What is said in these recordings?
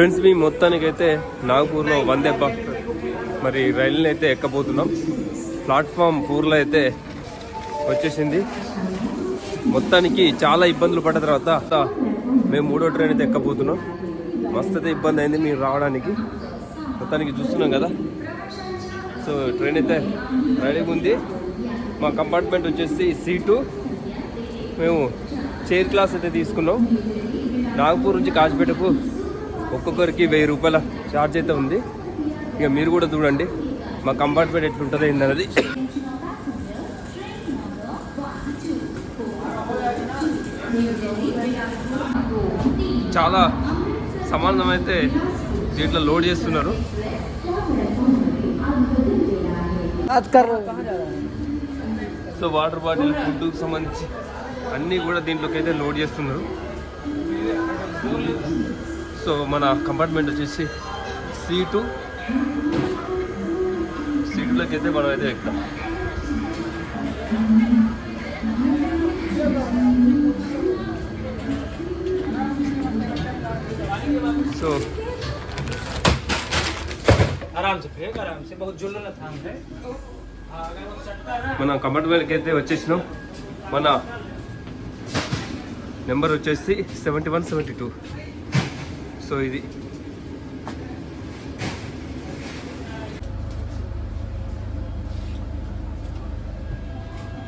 Friends, మీ మొత్తానికైతే నాగపూర్లో వందే భారత్ మరి రైలుని అయితే ఎక్కబోతున్నాం. ప్లాట్ఫామ్ 4లో అయితే వచ్చేసింది. మొత్తానికి చాలా ఇబ్బందులు పడ్డ తర్వాత మేము 3వ ట్రైన్ అయితే ఎక్కబోతున్నాం. మస్తు అయితే ఇబ్బంది అయింది మీరు రావడానికి. మొత్తానికి చూస్తున్నాం కదా. సో ట్రైన్ అయితే రెడీగా ఉంది. మా కంపార్ట్మెంట్ వచ్చేసి C2. మేము చైర్ క్లాస్ అయితే తీసుకున్నాం. నాగపూర్ నుంచి కాజ్పేటకు ఒక్కొక్కరికి 1000 రూపాయల ఛార్జ్ అయితే ఉంది. ఇక మీరు కూడా చూడండి మా కంపార్ట్మెంట్ ఎట్లుంటుంది ఏంటన్నది. చాలా సమానం అయితే దీంట్లో లోడ్ చేస్తున్నారు. సో వాటర్ బాటిల్, ఫుడ్కి సంబంధించి అన్నీ కూడా దీంట్లోకి అయితే లోడ్ చేస్తున్నారు. సో మన కంపార్ట్మెంట్ వచ్చేసి C2లోకి అయితే మనం అయితే ఎక్కుతాం. సో మన కంపార్ట్మెంట్కి అయితే వచ్చేసినాం. మన నెంబర్ వచ్చేసి 7172. సో ఇది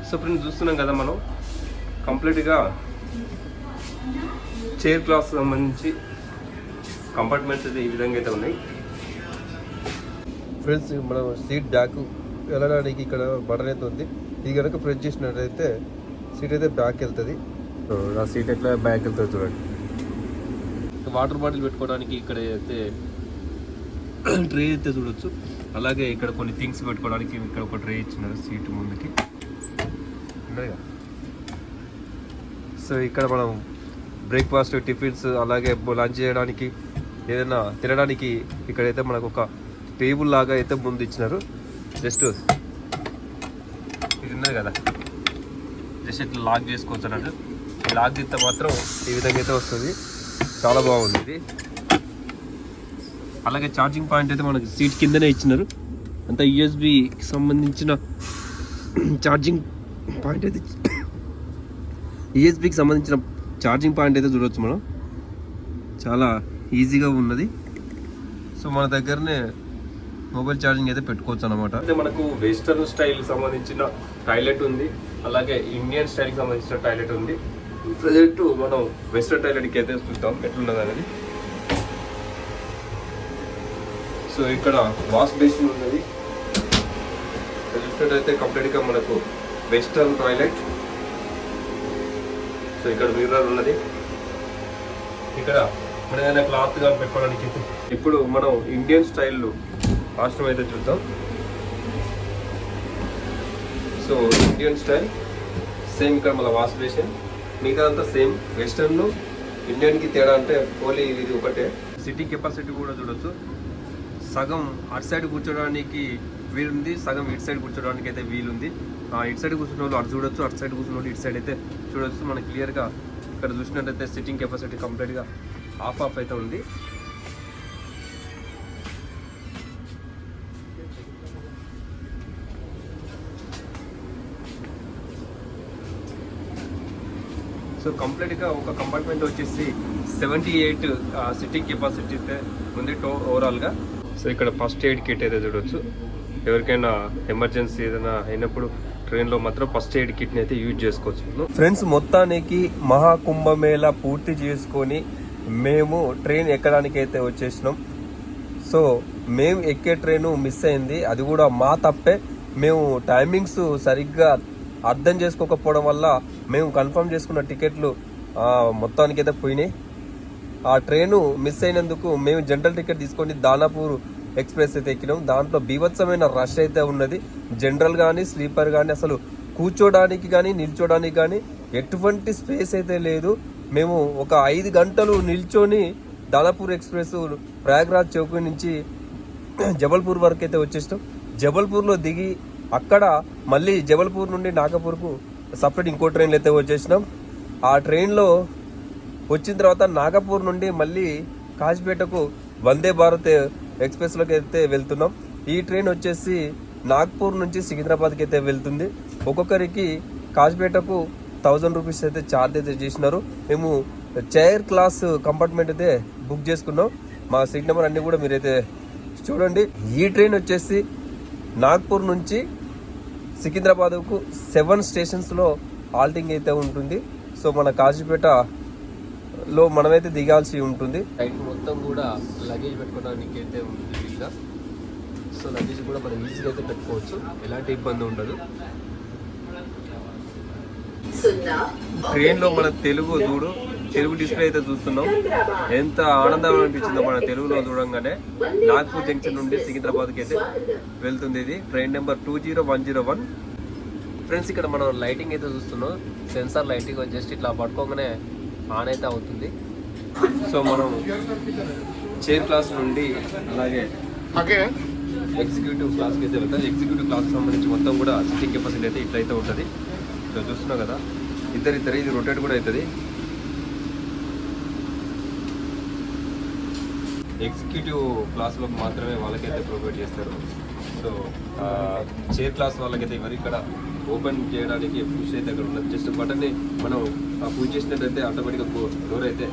సో ఫ్రెండ్స్ చూస్తున్నాం కదా, మనం కంప్లీట్గా చైర్ క్లాస్ సంబంధించి కంపార్ట్మెంట్స్ అయితే ఈ విధంగా అయితే ఉన్నాయి. ఫ్రెండ్స్, మనం సీట్ బ్యాక్ వెళ్ళడానికి ఇక్కడ బటన్ అయితే ఉంది. ఇది కనుక ప్రెస్ చేసినట్టయితే సీట్ అయితే బ్యాక్ వెళ్తుంది. నా సీట్ ఎట్లా బ్యాక్ వెళ్తుంది చూడండి. వాటర్ బాటిల్ పెట్టుకోవడానికి ఇక్కడ అయితే ట్రే అయితే చూడొచ్చు. అలాగే ఇక్కడ కొన్ని థింగ్స్ పెట్టుకోవడానికి ఇక్కడ ఒక ట్రే ఇచ్చినారు సీట్ ముందుకి. సో ఇక్కడ మనం బ్రేక్ఫాస్ట్, టిఫిన్స్, అలాగే లంచ్ చేయడానికి, ఏదైనా తినడానికి ఇక్కడైతే మనకు ఒక టేబుల్ లాగా అయితే ముందు ఇచ్చినారు. జస్ట్ ఇది ఉన్నది కదా, జస్ట్ ఇట్లా లాక్ చేసుకోవచ్చు అన్నట్టు. లాక్ తీస్తే మాత్రం ఈ విధంగా అయితే వస్తుంది. చాలా బాగుంది ఇది. అలాగే ఛార్జింగ్ పాయింట్ అయితే మనకి సీట్ కిందనే ఇచ్చినారు. అంతా USB-కి సంబంధించిన ఛార్జింగ్ పాయింట్ అయితే, USB-కి సంబంధించిన ఛార్జింగ్ పాయింట్ అయితే చూడవచ్చు మనం. చాలా ఈజీగా ఉన్నది. సో మన దగ్గరనే మొబైల్ ఛార్జింగ్ అయితే పెట్టుకోవచ్చు అనమాట. అయితే మనకు వెస్టర్న్ స్టైల్ సంబంధించిన టాయిలెట్ ఉంది, అలాగే ఇండియన్ స్టైల్కి సంబంధించిన టాయిలెట్ ఉంది. ప్రజెంట్ మనం వెస్టర్న్ టాయిలెట్కి అయితే చూద్దాం ఎట్లున్నది అనేది. సో ఇక్కడ వాష్ బేసిన్ ఉన్నది. చూసినట్టయితే కంప్లీట్గా మనకు వెస్టర్న్ టాయిలెట్. సో ఇక్కడ మిర్రర్ ఉన్నది. ఇక్కడ మన ఏదైనా క్లాత్ కానీ పెట్టుకోవడానికి. ఇప్పుడు మనం ఇండియన్ స్టైల్ వాష్రూమ్ అయితే చూద్దాం. So Indian style same. ఇక్కడ మన వాష్ బేసిన్, మిగతా అంతా సేమ్. వెస్టర్న్ ఇండియన్కి తేడా అంటే ఓన్లీ ఇది ఒకటే. సిట్టింగ్ కెపాసిటీ కూడా చూడొచ్చు. సగం అటు సైడ్ కూర్చోడానికి వీలుంది, సగం ఇటు సైడ్ కూర్చోడానికి అయితే వీలుంది. ఇటు సైడ్ కూర్చున్న వాళ్ళు అటు చూడొచ్చు, అటు సైడ్ కూర్చున్న వాళ్ళు ఇటు సైడ్ అయితే చూడొచ్చు. మనకి క్లియర్గా ఇక్కడ చూసినట్టయితే సిట్టింగ్ కెపాసిటీ కంప్లీట్గా ఆఫ్ అయితే ఉంది. సో కంప్లీట్గా ఒక కంపార్ట్మెంట్ వచ్చేసి 78 సిట్టింగ్ కెపాసిటీ అయితే ఉంది ఓవరాల్గా. సో ఇక్కడ ఫస్ట్ ఎయిడ్ కిట్ అయితే చూడవచ్చు. ఎవరికైనా ఎమర్జెన్సీ ఏదైనా అయినప్పుడు ట్రైన్లో మాత్రం ఫస్ట్ ఎయిడ్ కిట్ని అయితే యూజ్ చేసుకోవచ్చు. ఫ్రెండ్స్, మొత్తానికి మహాకుంభమేళా పూర్తి చేసుకొని మేము ట్రైన్ ఎక్కడానికి అయితే వచ్చేసినాం. సో మేము ఎక్కే ట్రైను మిస్ అయింది. అది కూడా మా తప్పే. మేము టైమింగ్స్ సరిగ్గా అర్థం చేసుకోకపోవడం వల్ల మేము కన్ఫర్మ్ చేసుకున్న టికెట్లు మొత్తానికైతే పోయినాయి. ఆ ట్రైను మిస్ అయినందుకు మేము జనరల్ టికెట్ తీసుకొని దానాపూర్ ఎక్స్ప్రెస్ అయితే ఎక్కినాం. దాంట్లో బీభత్సమైన రష్ అయితే ఉన్నది. జనరల్ కానీ స్లీపర్ కానీ అసలు కూర్చోడానికి కానీ నిల్చోడానికి కానీ ఎటువంటి స్పేస్ అయితే లేదు. మేము ఒక 5 గంటలు నిల్చొని దానాపూర్ ఎక్స్ప్రెస్ ప్రయాగ్రాజ్ చౌక్ నుంచి జబల్పూర్ వరకు అయితే వచ్చేసినాం. జబల్పూర్లో దిగి అక్కడ మళ్ళీ జబల్పూర్ నుండి నాగపూర్కు సపరేట్ ఇంకో ట్రైన్లు అయితే వచ్చేసినాం. ఆ ట్రైన్లో వచ్చిన తర్వాత నాగపూర్ నుండి మళ్ళీ కాజ్పేటకు వందే భారత్ ఎక్స్ప్రెస్లోకి అయితే వెళ్తున్నాం. ఈ ట్రైన్ వచ్చేసి నాగ్పూర్ నుంచి సికింద్రాబాద్కి అయితే వెళ్తుంది. ఒక్కొక్కరికి కాజ్పేటకు 1000 రూపీస్ అయితే ఛార్జ్ అయితే చేసినారు. మేము చైర్ క్లాస్ కంపార్ట్మెంట్ అయితే బుక్ చేసుకున్నాం. మా సీట్ నెంబర్ అన్నీ కూడా మీరైతే చూడండి. ఈ ట్రైన్ వచ్చేసి నాగ్పూర్ నుంచి సికింద్రాబాద్కు 7 స్టేషన్స్లో హాల్టింగ్ అయితే ఉంటుంది. సో మన కాజీపేటలో మనమైతే దిగాల్సి ఉంటుంది. నైట్ మొత్తం కూడా లగేజ్ పెట్టుకోవడానికి అయితే ఉంటుంది వీలుగా. సో లగేజ్ కూడా మనం ఈజీగా అయితే పెట్టుకోవచ్చు, ఎలాంటి ఇబ్బంది ఉండదు. ట్రైన్లో మన తెలుగు డిస్ప్లే అయితే చూస్తున్నాం. ఎంత ఆనందం అనిపించిందో మన తెలుగులో చూడంగానే. నాగ్పూర్ జంక్షన్ నుండి సికింద్రాబాద్కి అయితే వెళ్తుంది. ఇది ట్రైన్ నెంబర్ 20101. ఫ్రెండ్స్, ఇక్కడ మనం లైటింగ్ అయితే చూస్తున్నాం. సెన్సార్ లైటింగ్ జస్ట్ ఇట్లా పట్టుకోగానే ఆన్ అయితే అవుతుంది. సో మనం చైర్ క్లాస్ నుండి అలాగే ఎగ్జిక్యూటివ్ క్లాస్కి అయితే వెళ్తాం. ఎగ్జిక్యూటివ్ క్లాస్కి సంబంధించి మొత్తం కూడా సిట్టింగ్ కెపాసిటీ అయితే ఇట్లయితే ఉంటుంది. ఇక్కడ చూస్తున్నాం కదా, ఇద్దరు ఇది రొటేట్ కూడా అవుతుంది. ఎగ్జిక్యూటివ్ క్లాస్లోకి మాత్రమే వాళ్ళకైతే ప్రొవైడ్ చేస్తారు. సో చైర్ క్లాస్ వాళ్ళకైతే ఎవరు ఇక్కడ ఓపెన్ చేయడానికి పుష్ అయితే అక్కడ ఉన్నది. జస్ట్ బటన్ని మనం పుష్ చేసినట్టయితే ఆటోమేటిక్గా డోర్ అయితే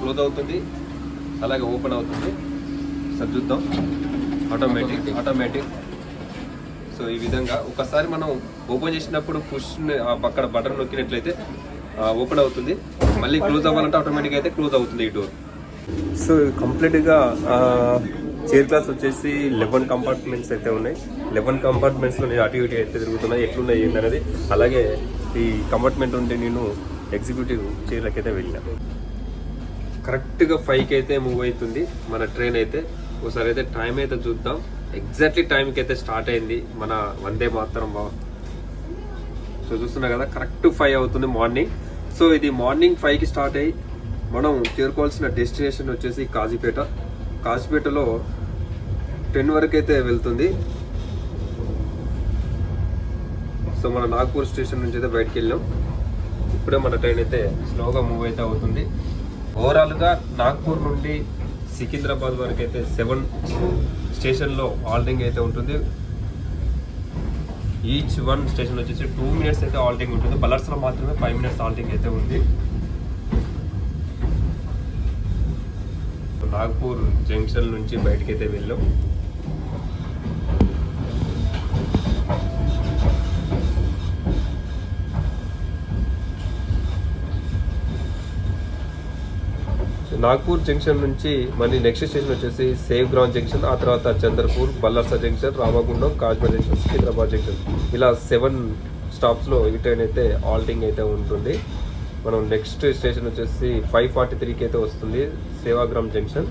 క్లోజ్ అవుతుంది, అలాగే ఓపెన్ అవుతుంది. సార్ చూద్దాం. ఆటోమేటిక్. సో ఈ విధంగా ఒకసారి మనం ఓపెన్ చేసినప్పుడు పుష్ అక్కడ బటన్ నొక్కినట్లయితే ఓపెన్ అవుతుంది. మళ్ళీ క్లోజ్ అవ్వాలంటే ఆటోమేటిక్గా అయితే క్లోజ్ అవుతుంది ఈ డోర్. సో కంప్లీట్గా చైర్ క్లాస్ వచ్చేసి 11 కంపార్ట్మెంట్స్ అయితే ఉన్నాయి. 11 కంపార్ట్మెంట్స్లో నేను అటు ఇటు అయితే తిరుగుతున్నాయి, ఎట్లున్నాయి ఏంటనేది. అలాగే ఈ కంపార్ట్మెంట్ ఉంటే నేను ఎగ్జిక్యూటివ్ చైర్లకి అయితే వెళ్ళాను. కరెక్ట్గా 5కి అయితే మూవ్ అవుతుంది మన ట్రైన్ అయితే. ఒకసారి అయితే టైం అయితే చూద్దాం. ఎగ్జాక్ట్లీ టైంకి అయితే స్టార్ట్ అయింది మన వందే మాతరం. సో చూస్తున్నా కదా, కరెక్ట్ 5 అవుతుంది మార్నింగ్. సో ఇది మార్నింగ్ 5కి స్టార్ట్ అయ్యి మనం చేరుకోవాల్సిన డెస్టినేషన్ వచ్చేసి కాజీపేటలో 10 వరకు అయితే వెళ్తుంది. సో మన నాగ్పూర్ స్టేషన్ నుంచి అయితే బయటకు వెళ్ళాం. ఇప్పుడే మన ట్రైన్ అయితే స్లోగా మూవ్ అయితే అవుతుంది. ఓవరాల్గా నాగ్పూర్ నుండి సికింద్రాబాద్ వరకు అయితే 7 స్టేషన్లో హాల్టింగ్ అయితే ఉంటుంది. ఈచ్ 1 స్టేషన్ వచ్చేసి 2 మినిట్స్ అయితే హాల్టింగ్ ఉంటుంది. బల్లర్స్లో మాత్రమే 5 మినిట్స్ హాల్టింగ్ అయితే ఉంది. నాగ్పూర్ జంక్షన్ నుంచి బయటకి అయితే వెళ్ళాం. నాగ్పూర్ జంక్షన్ నుంచి మళ్ళీ నెక్స్ట్ స్టేషన్ వచ్చేసి సేవ్గ్రామ్ జంక్షన్, ఆ తర్వాత Chandrapur, Ballarshah junction, Ramagundam, Kazipet junction, Secunderabad junction, ఇలా 7 స్టాప్స్లో ఈ ట్రైన్ అయితే హాల్టింగ్ అయితే ఉంటుంది. మనం నెక్స్ట్ స్టేషన్ వచ్చేసి 5:43కి అయితే వస్తుంది, సేవాగ్రామ్ జంక్షన్.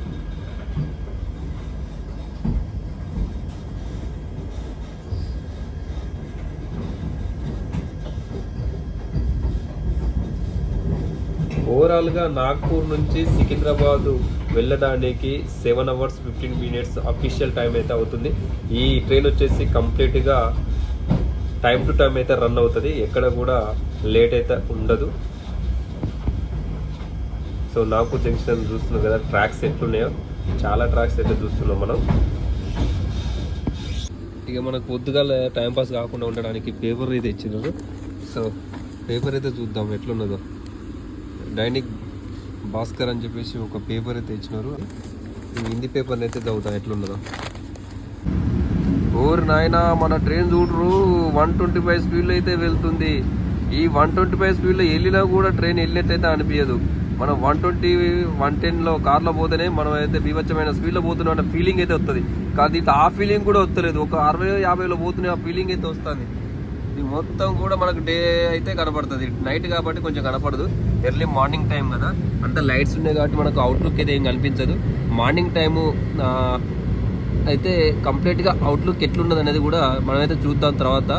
ఓవరాల్గా నాగ్పూర్ నుంచి సికింద్రాబాద్ వెళ్ళడానికి 7 hours 15 minutes అఫీషియల్ టైం అయితే అవుతుంది. ఈ ట్రైన్ వచ్చేసి కంప్లీట్గా టైం టు టైం అయితే రన్ అవుతుంది, ఎక్కడ కూడా లేట్ అయితే ఉండదు. సో నాగ్పూర్ జంక్షన్ చూస్తున్నాం కదా, ట్రాక్స్ ఎట్లున్నాయో, చాలా ట్రాక్స్ అయితే చూస్తున్నాం మనం. ఇక మనకు పొద్దుగాల టైంపాస్ కాకుండా ఉండడానికి పేపర్ అయితే ఇచ్చినారు. సో పేపర్ అయితే చూద్దాం ఎట్లున్నదో. దైనిక్ భాస్కర్ అని చెప్పేసి ఒక పేపర్ అయితే ఇచ్చినారు. హిందీ పేపర్ని అయితే చదువుతాం ఎట్లున్నదో. ఓరు నాయనా, మన ట్రైన్ చూడరు 125 స్పీడ్లో అయితే వెళ్తుంది. ఈ 125 స్పీడ్లో వెళ్ళినా కూడా ట్రైన్ వెళ్ళినట్టయితే అనిపించదు. మనం 120, 110లో కార్లో పోతేనే మనం అయితే బీభత్సమైన స్పీడ్లో పోతున్నాం అన్న ఫీలింగ్ అయితే వస్తుంది. కానీ ఇట్లా ఆ ఫీలింగ్ కూడా వస్తలేదు. ఒక 60-50లో పోతున్నాయి ఆ ఫీలింగ్ అయితే వస్తుంది. ఇది మొత్తం కూడా మనకు డే అయితే కనపడుతుంది, నైట్ కాబట్టి కొంచెం కనపడదు. ఎర్లీ మార్నింగ్ టైం కదా, అంత లైట్స్ ఉన్నాయి కాబట్టి మనకు అవుట్లుక్ అయితే ఏం కనిపించదు. మార్నింగ్ టైము అయితే కంప్లీట్గా అవుట్లుక్ ఎట్లున్నది అనేది కూడా మనమైతే చూద్దాం తర్వాత.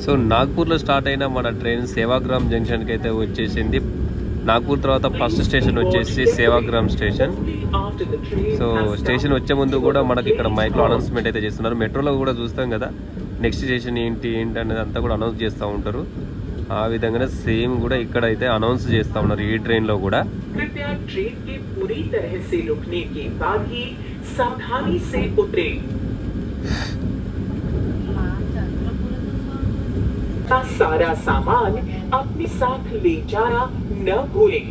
సో నాగ్పూర్లో స్టార్ట్ అయిన మన ట్రైన్ సేవాగ్రామ్ జంక్షన్కి అయితే వచ్చేసింది. నాగ్పూర్ తర్వాత ఫస్ట్ స్టేషన్ వచ్చేసి సేవాగ్రామ్ స్టేషన్. సో స్టేషన్ వచ్చే ముందు కూడా మనకి ఇక్కడ మైక్లో అనౌన్స్మెంట్ అయితే చేస్తున్నారు. మెట్రోలో కూడా చూస్తాం కదా, నెక్స్ట్ స్టేషన్ ఏంటి అనేది అంతా కూడా అనౌన్స్ చేస్తూ ఉంటారు. ఆ విధంగానే సేమ్ కూడా ఇక్కడ అయితే అనౌన్స్ చేస్తూ ఉన్నారు ఈ ట్రైన్లో కూడా. कृपया ट्रेन के पूरी तरह से रुकने के बाद ही सावधानी से उतरे। का सारा सामान अपने साथ ले जाना न भूलें।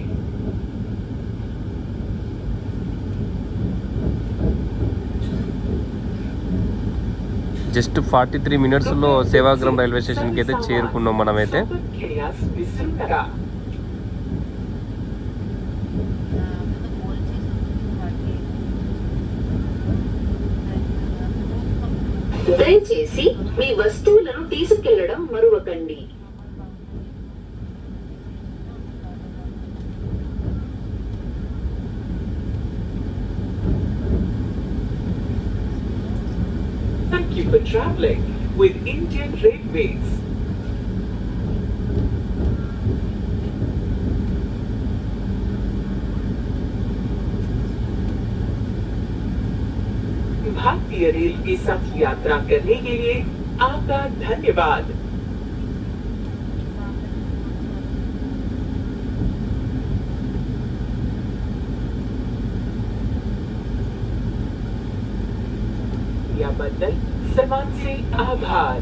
జస్ట్ 43 మినిట్స్లో సేవాగ్రం రైల్వే స్టేషన్కి అయితే చేరుకున్నాం మనమైతే. దయచేసి మీ వస్తువులను తీసుకెళ్లడం మరువకండి. Thank you for traveling with Indian Railways. भारतीय रेल के साथ यात्रा करने के लिए आपका धन्यवाद। या बदल समान से आभार।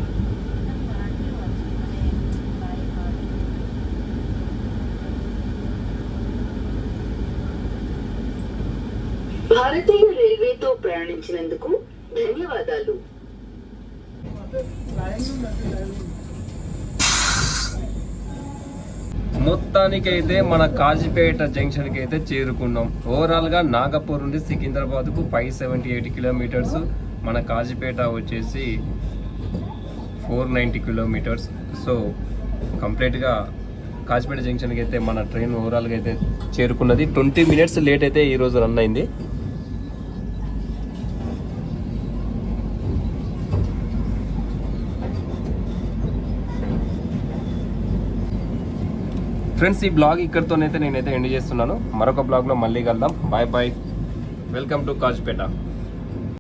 భారతీయ రైల్వేతో ప్రయాణించినందుకు ధన్యవాదాలు. మొత్తానికైతే మన కాజీపేట జంక్షన్కి అయితే చేరుకున్నాం. ఓవరాల్గా నాగపూర్ నుండి సికింద్రాబాద్కు 578 కిలోమీటర్స్, మన కాజీపేట వచ్చేసి 490 కిలోమీటర్స్. సో కంప్లీట్గా కాజీపేట జంక్షన్కి అయితే మన ట్రైన్ ఓవరాల్గా అయితే చేరుకున్నది. 20 మినిట్స్ లేట్ అయితే ఈరోజు రన్ అయింది. ఫ్రెండ్స్, ఈ బ్లాగ్ ఇక్కడితోనైతే నేనైతే ఎండ్ చేస్తున్నాను. మరొక బ్లాగ్లో మళ్ళీ కలుద్దాం. Bye bye. Welcome to Kazipet.